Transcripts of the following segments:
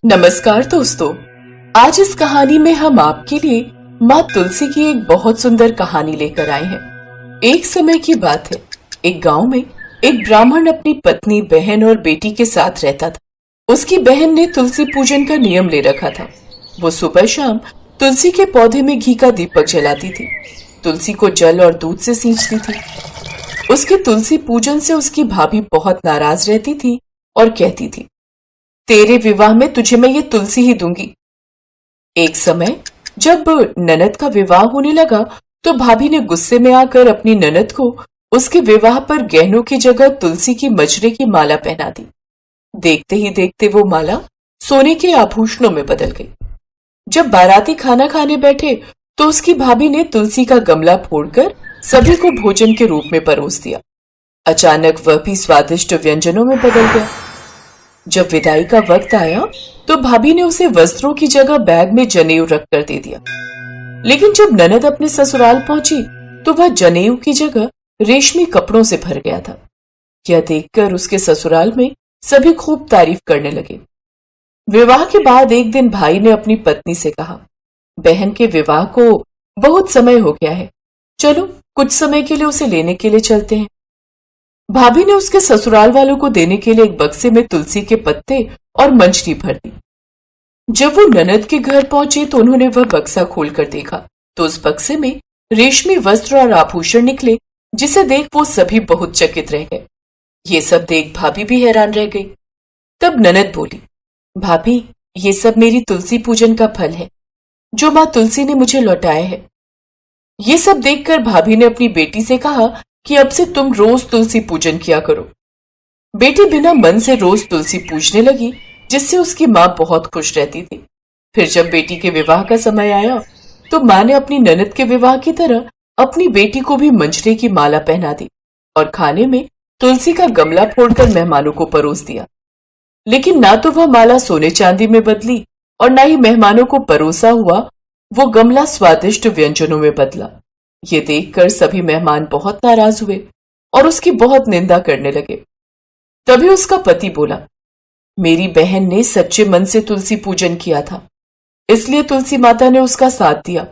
नमस्कार दोस्तों। आज इस कहानी में हम आपके लिए माँ तुलसी की एक बहुत सुंदर कहानी लेकर आए हैं। एक समय की बात है, एक गांव में एक ब्राह्मण अपनी पत्नी, बहन और बेटी के साथ रहता था। उसकी बहन ने तुलसी पूजन का नियम ले रखा था। वो सुबह शाम तुलसी के पौधे में घी का दीपक जलाती थी, तुलसी को जल और दूध से सींचती थी। उसके तुलसी पूजन से उसकी भाभी बहुत नाराज रहती थी और कहती थी, तेरे विवाह में तुझे मैं ये तुलसी ही दूंगी। एक समय जब ननद का विवाह होने लगा तो भाभी ने गुस्से में आकर अपनी ननद को उसके विवाह पर गहनों की जगह तुलसी की मजरे की माला पहना दी। देखते ही देखते वो माला सोने के आभूषणों में बदल गई। जब बाराती खाना खाने बैठे तो उसकी भाभी ने तुलसी का गमला फोड़कर सभी को भोजन के रूप में परोस दिया। अचानक वह भी स्वादिष्ट व्यंजनों में बदल गया। जब विदाई का वक्त आया तो भाभी ने उसे वस्त्रों की जगह बैग में जनेऊ रखकर दे दिया। लेकिन जब ननद अपने ससुराल पहुंची तो वह जनेऊ की जगह रेशमी कपड़ों से भर गया था। यह देखकर उसके ससुराल में सभी खूब तारीफ करने लगे। विवाह के बाद एक दिन भाई ने अपनी पत्नी से कहा, बहन के विवाह को बहुत समय हो गया है, चलो कुछ समय के लिए उसे लेने के लिए चलते हैं। भाभी ने उसके ससुराल वालों को देने के लिए एक बक्से में तुलसी के पत्ते और मंजरी भर दी। जब वो ननद के घर पहुंचे तो उन्होंने वह बक्सा खोलकर देखा तो उस बक्से में रेशमी वस्त्र और आभूषण निकले, जिसे देख वो सभी बहुत चकित रह गए। ये सब देख भाभी भी हैरान रह गई। तब ननद बोली, भाभी, ये सब मेरी तुलसी पूजन का फल है जो माँ तुलसी ने मुझे लौटाया है। ये सब देखकर भाभी ने अपनी बेटी से कहा कि अब से तुम रोज तुलसी पूजन किया करो। बेटी बिना मन से रोज तुलसी पूजने लगी, जिससे उसकी माँ बहुत खुश रहती थी। फिर जब बेटी के विवाह का समय आया तो माँ ने अपनी ननद के विवाह की तरह अपनी बेटी को भी मंजरे की माला पहना दी और खाने में तुलसी का गमला फोड़कर मेहमानों को परोस दिया। लेकिन ना तो वह माला सोने चांदी में बदली और ना ही मेहमानों को परोसा हुआ वो गमला स्वादिष्ट व्यंजनों में बदला। ये देखकर सभी मेहमान बहुत नाराज हुए और उसकी बहुत निंदा करने लगे। तभी उसका पति बोला, मेरी बहन ने सच्चे मन से तुलसी पूजन किया था, इसलिए तुलसी माता ने उसका साथ दिया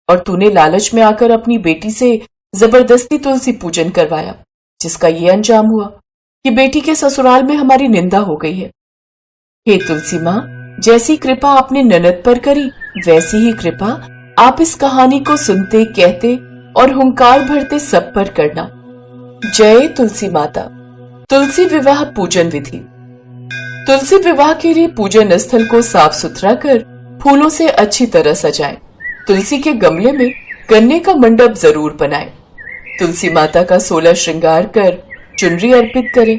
और तूने लालच में आकर अपनी बेटी से जबरदस्ती तुलसी पूजन करवाया, जिसका ये अंजाम हुआ कि बेटी के ससुराल में हमारी निंदा हो गई है। हे तुलसी माँ, जैसी कृपा आपने ननद पर करी वैसी ही कृपा आप इस कहानी को सुनते, कहते और हुंकार भरते सब पर करना। जय तुलसी माता। तुलसी विवाह पूजन विधि। तुलसी विवाह के लिए पूजन स्थल को साफ सुथरा कर फूलों से अच्छी तरह सजाएं। तुलसी के गमले में गन्ने का मंडप जरूर बनाएं। तुलसी माता का 16 श्रृंगार कर चुनरी अर्पित करें।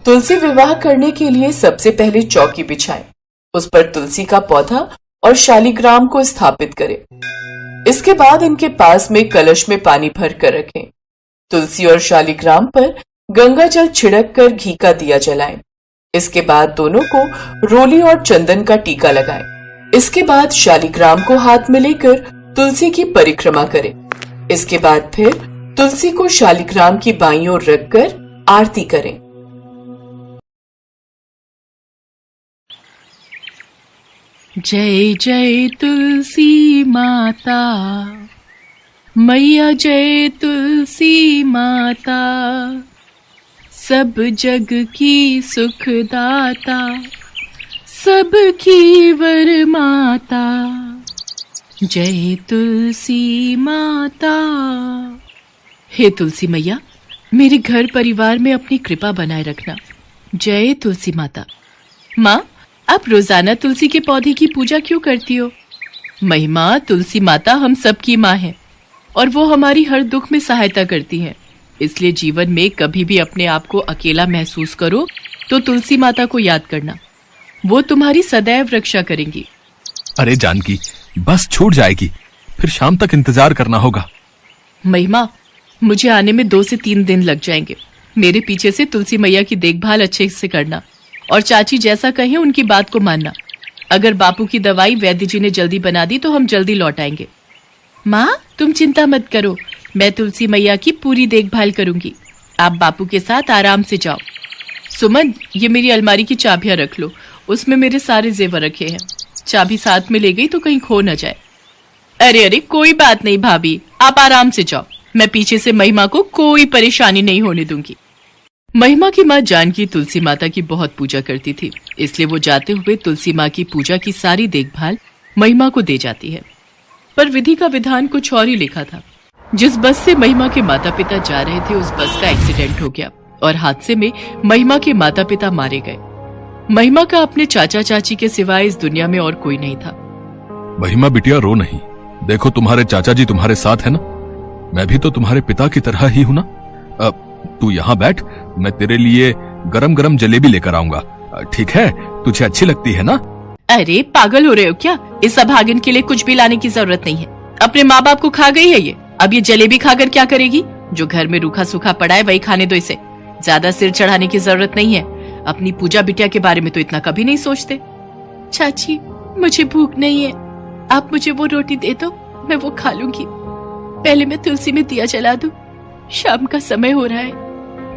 तुलसी विवाह करने के लिए सबसे पहले चौकी बिछाएं, उस पर तुलसी का पौधा और शालिग्राम को स्थापित करें। इसके बाद इनके पास में कलश में पानी भर कर रखें। तुलसी और शालिग्राम पर गंगा जल छिड़क कर घी का दिया जलाएं। इसके बाद दोनों को रोली और चंदन का टीका लगाएं। इसके बाद शालिग्राम को हाथ में लेकर तुलसी की परिक्रमा करें। इसके बाद फिर तुलसी को शालिग्राम की बाईं ओर रखकर आरती करें। जय जय तुलसी माता, मैया जय तुलसी माता, सब जग की सुखदाता, सबकी वर माता, जय तुलसी माता। हे तुलसी मैया, मेरे घर परिवार में अपनी कृपा बनाए रखना। जय तुलसी माता। माँ, आप रोजाना तुलसी के पौधे की पूजा क्यों करती हो? महिमा, तुलसी माता हम सबकी माँ है और वो हमारी हर दुख में सहायता करती हैं। इसलिए जीवन में कभी भी अपने आप को अकेला महसूस करो तो तुलसी माता को याद करना, वो तुम्हारी सदैव रक्षा करेंगी। अरे जानकी, बस छूट जाएगी, फिर शाम तक इंतजार करना होगा। महिमा, मुझे आने में 2 से 3 दिन लग जाएंगे। मेरे पीछे से तुलसी मैया की देखभाल अच्छे से करना और चाची जैसा कहें उनकी बात को मानना। अगर बापू की दवाई वैद्य जी ने जल्दी बना दी तो हम जल्दी लौट आएंगे। माँ, तुम चिंता मत करो, मैं तुलसी मैया की पूरी देखभाल करूंगी। आप बापू के साथ आराम से जाओ। सुमन, ये मेरी अलमारी की चाबियां रख लो उसमें मेरे सारे जेवर रखे हैं। चाबी साथ में ले गई तो कहीं खो न जाए। अरे अरे कोई बात नहीं भाभी, आप आराम से जाओ, मैं पीछे से महिमा को कोई परेशानी नहीं होने दूंगी। महिमा की माँ जानकी तुलसी माता की बहुत पूजा करती थी, इसलिए वो जाते हुए तुलसी माँ की पूजा की सारी देखभाल महिमा को दे जाती है। पर विधि का विधान कुछ और ही लिखा था। जिस बस से महिमा के माता पिता जा रहे थे उस बस का एक्सीडेंट हो गया और हादसे में महिमा के माता पिता मारे गए। महिमा का अपने चाचा चाची के सिवाय इस दुनिया में और कोई नहीं था। महिमा बिटिया रो नहीं, देखो तुम्हारे चाचा जी तुम्हारे साथ है ना, मैं भी तो तुम्हारे पिता की तरह ही हूं ना। तू यहाँ बैठ, मैं तेरे लिए गरम गरम जलेबी लेकर आऊंगा, ठीक है? तुझे अच्छी लगती है ना? अरे पागल हो रहे हो क्या? इस अभागिन के लिए कुछ भी लाने की जरूरत नहीं है। अपने माँ बाप को खा गई है ये, अब ये जलेबी खाकर क्या करेगी? जो घर में रूखा सूखा पड़ा है वही खाने दो इसे, ज्यादा सिर चढ़ाने की जरूरत नहीं है। अपनी पूजा बिटिया के बारे में तो इतना कभी नहीं सोचते। चाची मुझे भूख नहीं है, आप मुझे वो रोटी दे दो, मैं वो खा लूंगी। पहले मैं तुलसी में दिया जला दूं, शाम का समय हो रहा है।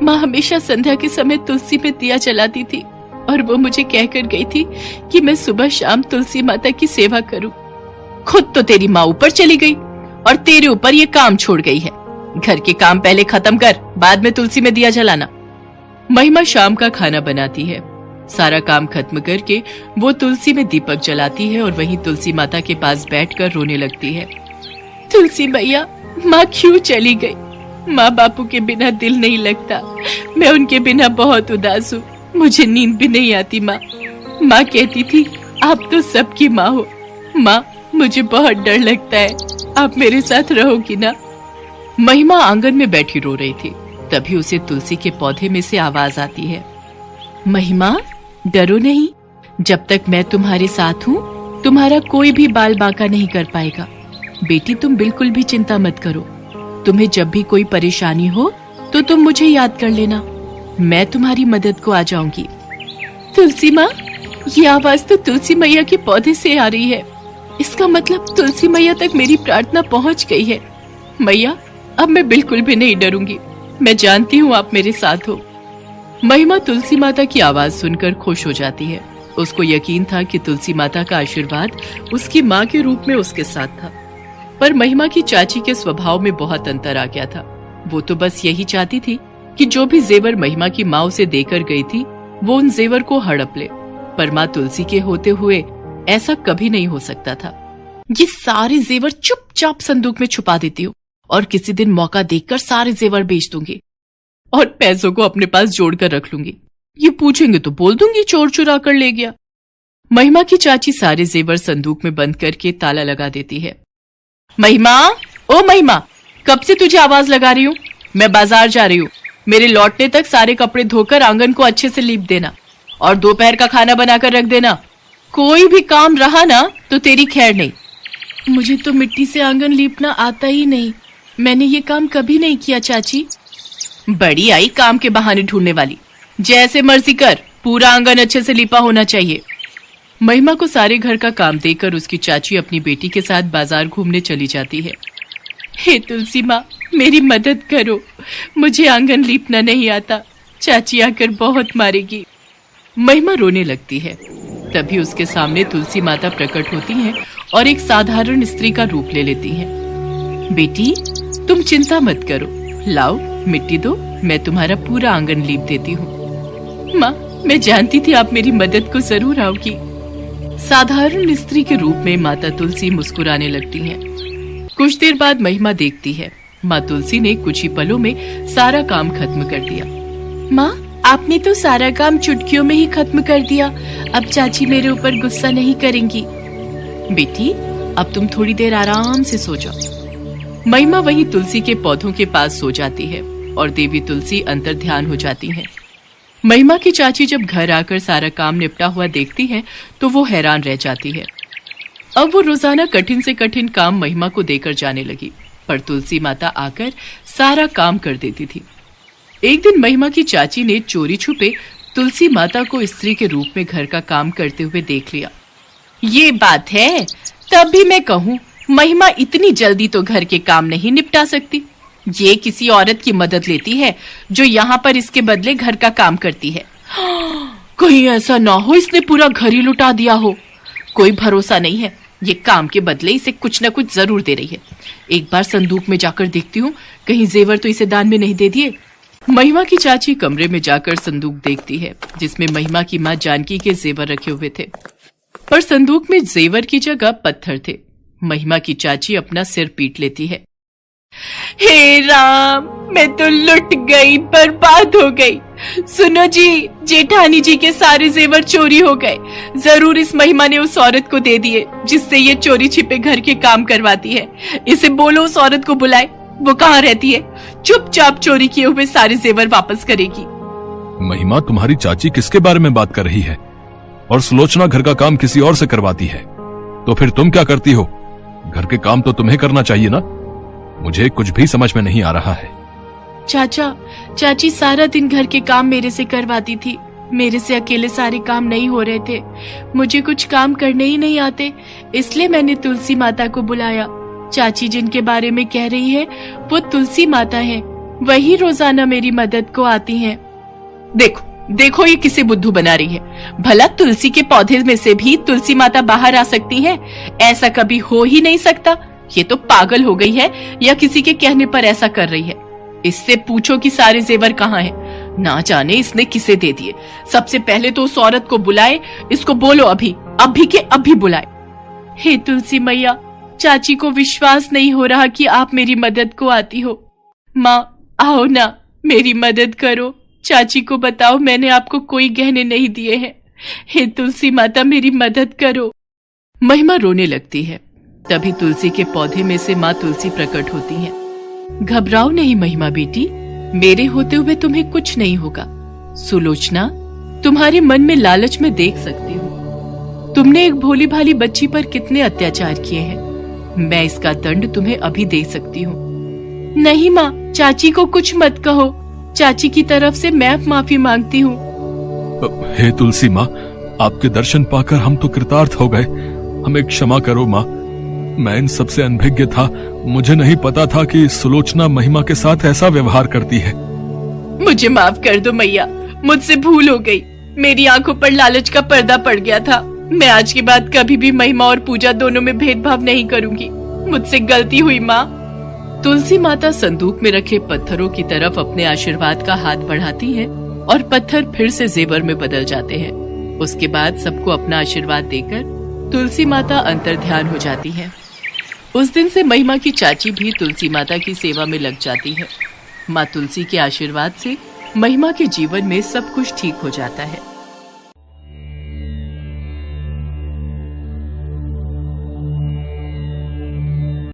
माँ हमेशा संध्या के समय तुलसी में दिया जलाती थी और वो मुझे कहकर गई थी कि मैं सुबह शाम तुलसी माता की सेवा करूं। खुद तो तेरी माँ ऊपर चली गई और तेरे ऊपर ये काम छोड़ गई है। घर के काम पहले खत्म कर, बाद में तुलसी में दिया जलाना। महिमा शाम का खाना बनाती है। सारा काम खत्म करके वो तुलसी में दीपक जलाती है और वहीं तुलसी माता के पास बैठकर रोने लगती है। तुलसी मैया, माँ क्यों चली गई? माँ बापू के बिना दिल नहीं लगता, मैं उनके बिना बहुत उदास हूँ, मुझे नींद भी नहीं आती। माँ कहती थी आप तो सबकी माँ हो। माँ मुझे बहुत डर लगता है, आप मेरे साथ रहोगी ना? महिमा आंगन में बैठी रो रही थी, तभी उसे तुलसी के पौधे में से आवाज आती है। महिमा डरो नहीं, जब तक मैं तुम्हारे साथ हूँ तुम्हारा कोई भी बाल बांका नहीं कर पाएगा। बेटी तुम बिल्कुल भी चिंता मत करो, तुम्हें जब भी कोई परेशानी हो तो तुम मुझे याद कर लेना, मैं तुम्हारी मदद को आ जाऊंगी। तुलसी माँ, ये आवाज तो तुलसी मैया के पौधे से आ रही है, इसका मतलब तुलसी मैया तक मेरी प्रार्थना पहुँच गई है। मैया अब मैं बिल्कुल भी नहीं डरूंगी, मैं जानती हूँ आप मेरे साथ हो। महिमा तुलसी माता की आवाज सुनकर खुश हो जाती है। उसको यकीन था कि तुलसी माता का आशीर्वाद उसकी माँ के रूप में उसके साथ था। पर महिमा की चाची के स्वभाव में बहुत अंतर आ गया था। वो तो बस यही चाहती थी कि जो भी जेवर महिमा की माँ उसे देकर गई थी वो उन जेवर को हड़प ले, पर माँ तुलसी के होते हुए ऐसा कभी नहीं हो सकता था। ये सारे जेवर चुपचाप संदूक में छुपा देती हूँ और किसी दिन मौका देखकर सारे जेवर बेच दूंगी और पैसों को अपने पास जोड़कर रख लूंगी। ये पूछेंगे तो बोल दूंगी चोर चुरा कर ले गया। महिमा की चाची सारे जेवर संदूक में बंद करके ताला लगा देती है। महिमा, ओ महिमा, कब से तुझे आवाज लगा रही हूँ? मैं बाजार जा रही हूँ, मेरे लौटने तक सारे कपड़े धोकर आंगन को अच्छे से लीप देना और दोपहर का खाना बनाकर रख देना। कोई भी काम रहा ना तो तेरी खैर नहीं। मुझे तो मिट्टी से आंगन लीपना आता ही नहीं, मैंने ये काम कभी नहीं किया चाची। बड़ी आई काम के बहाने ढूंढने वाली, जैसे मर्जी कर, पूरा आंगन अच्छे से लिपा होना चाहिए। महिमा को सारे घर का काम देकर उसकी चाची अपनी बेटी के साथ बाजार घूमने चली जाती है। हे तुलसी माँ, मेरी मदद करो, मुझे आंगन लीपना नहीं आता, चाची आकर बहुत मारेगी। महिमा रोने लगती है। तभी उसके सामने तुलसी माता प्रकट होती हैं और एक साधारण स्त्री का रूप ले लेती हैं। बेटी तुम चिंता मत करो, लाओ मिट्टी दो, मैं तुम्हारा पूरा आंगन लीप देती हूँ। माँ मैं जानती थी आप मेरी मदद को जरूर आओगी। साधारण स्त्री के रूप में माता तुलसी मुस्कुराने लगती हैं। कुछ देर बाद महिमा देखती है माँ तुलसी ने कुछ ही पलों में सारा काम खत्म कर दिया। माँ आपने तो सारा काम चुटकियों में ही खत्म कर दिया, अब चाची मेरे ऊपर गुस्सा नहीं करेंगी। बेटी अब तुम थोड़ी देर आराम से सो जाओ। महिमा वहीं तुलसी के पौधों के पास सो जाती है और देवी तुलसी अंतर ध्यान हो जाती हैं। महिमा की चाची जब घर आकर सारा काम निपटा हुआ देखती है तो वो हैरान रह जाती है। अब वो रोजाना कठिन से कठिन काम महिमा को देकर जाने लगी, पर तुलसी माता आकर सारा काम कर देती थी। एक दिन महिमा की चाची ने चोरी छुपे तुलसी माता को स्त्री के रूप में घर का काम करते हुए देख लिया। ये बात है, तब भी मैं कहूँ महिमा इतनी जल्दी तो घर के काम नहीं निपटा सकती। ये किसी औरत की मदद लेती है जो यहाँ पर इसके बदले घर का काम करती है। कहीं ऐसा ना हो इसने पूरा घर ही लुटा दिया हो। कोई भरोसा नहीं है, ये काम के बदले इसे कुछ न कुछ जरूर दे रही है। एक बार संदूक में जाकर देखती हूँ, कहीं जेवर तो इसे दान में नहीं दे दिए। महिमा की चाची कमरे में जाकर संदूक देखती है जिसमें महिमा की माँ जानकी के जेवर रखे हुए थे, पर संदूक में जेवर की जगह पत्थर थे। महिमा की चाची अपना सिर पीट लेती है। हे राम, मैं तो लुट गई, बर्बाद हो गई। सुनो जी, जेठानी जी के सारे जेवर चोरी हो गए। जरूर इस महिमा ने उस औरत को दे दिए जिससे ये चोरी छिपे घर के काम करवाती है। इसे बोलो उस औरत को बुलाए, वो कहाँ रहती है, चुपचाप चोरी किए हुए सारे जेवर वापस करेगी। महिमा, तुम्हारी चाची किसके बारे में बात कर रही है? और सुलोचना घर का काम किसी और से करवाती है, तो फिर तुम क्या करती हो? घर के काम तो तुम्हें करना चाहिए ना। मुझे कुछ भी समझ में नहीं आ रहा है। चाचा, चाची सारा दिन घर के काम मेरे से करवाती थी। मेरे से अकेले सारे काम नहीं हो रहे थे। मुझे कुछ काम करने ही नहीं आते, इसलिए मैंने तुलसी माता को बुलाया। चाची जिनके बारे में कह रही है वो तुलसी माता है, वही रोजाना मेरी मदद को आती हैं। देखो देखो, ये किसे बुद्धू बना रही है। भला तुलसी के पौधे में से भी तुलसी माता बाहर आ सकती हैं? ऐसा कभी हो ही नहीं सकता। ये तो पागल हो गई है या किसी के कहने पर ऐसा कर रही है। इससे पूछो कि सारे जेवर कहाँ हैं। ना जाने इसने किसे दे दिए। सबसे पहले तो उस औरत को बुलाए, इसको बोलो अभी के अभी बुलाए। हे तुलसी मैया, चाची को विश्वास नहीं हो रहा कि आप मेरी मदद को आती हो। माँ आओ ना, मेरी मदद करो। चाची को बताओ मैंने आपको कोई गहने नहीं दिए हैं। हे तुलसी माता, मेरी मदद करो। महिमा रोने लगती है। तभी तुलसी के पौधे में से माँ तुलसी प्रकट होती हैं। घबराओ नहीं महिमा बेटी, मेरे होते हुए तुम्हें कुछ नहीं होगा। सुलोचना, तुम्हारे मन में लालच में देख सकती हूँ। तुमने एक भोली भाली बच्ची पर कितने अत्याचार किए हैं। मैं इसका दंड तुम्हें अभी दे सकती हूँ। नहीं माँ, चाची को कुछ मत कहो। चाची की तरफ से मैं माफी मांगती हूँ। हे तुलसी माँ, आपके दर्शन पाकर हम तो कृतार्थ हो गए। हमें क्षमा करो माँ, मैं इन सबसे अनभिज्ञ था। मुझे नहीं पता था कि सुलोचना महिमा के साथ ऐसा व्यवहार करती है। मुझे माफ कर दो मैया, मुझसे भूल हो गई। मेरी आंखों पर लालच का पर्दा पड़ गया था। मैं आज के बाद कभी भी महिमा और पूजा दोनों में भेदभाव नहीं करूंगी। मुझसे गलती हुई माँ। तुलसी माता संदूक में रखे पत्थरों की तरफ अपने आशीर्वाद का हाथ बढ़ाती हैं और पत्थर फिर से जेवर में बदल जाते हैं। उसके बाद सबको अपना आशीर्वाद देकर तुलसी माता अंतर ध्यान हो जाती है। उस दिन से महिमा की चाची भी तुलसी माता की सेवा में लग जाती है। माँ तुलसी के आशीर्वाद से महिमा के जीवन में सब कुछ ठीक हो जाता है।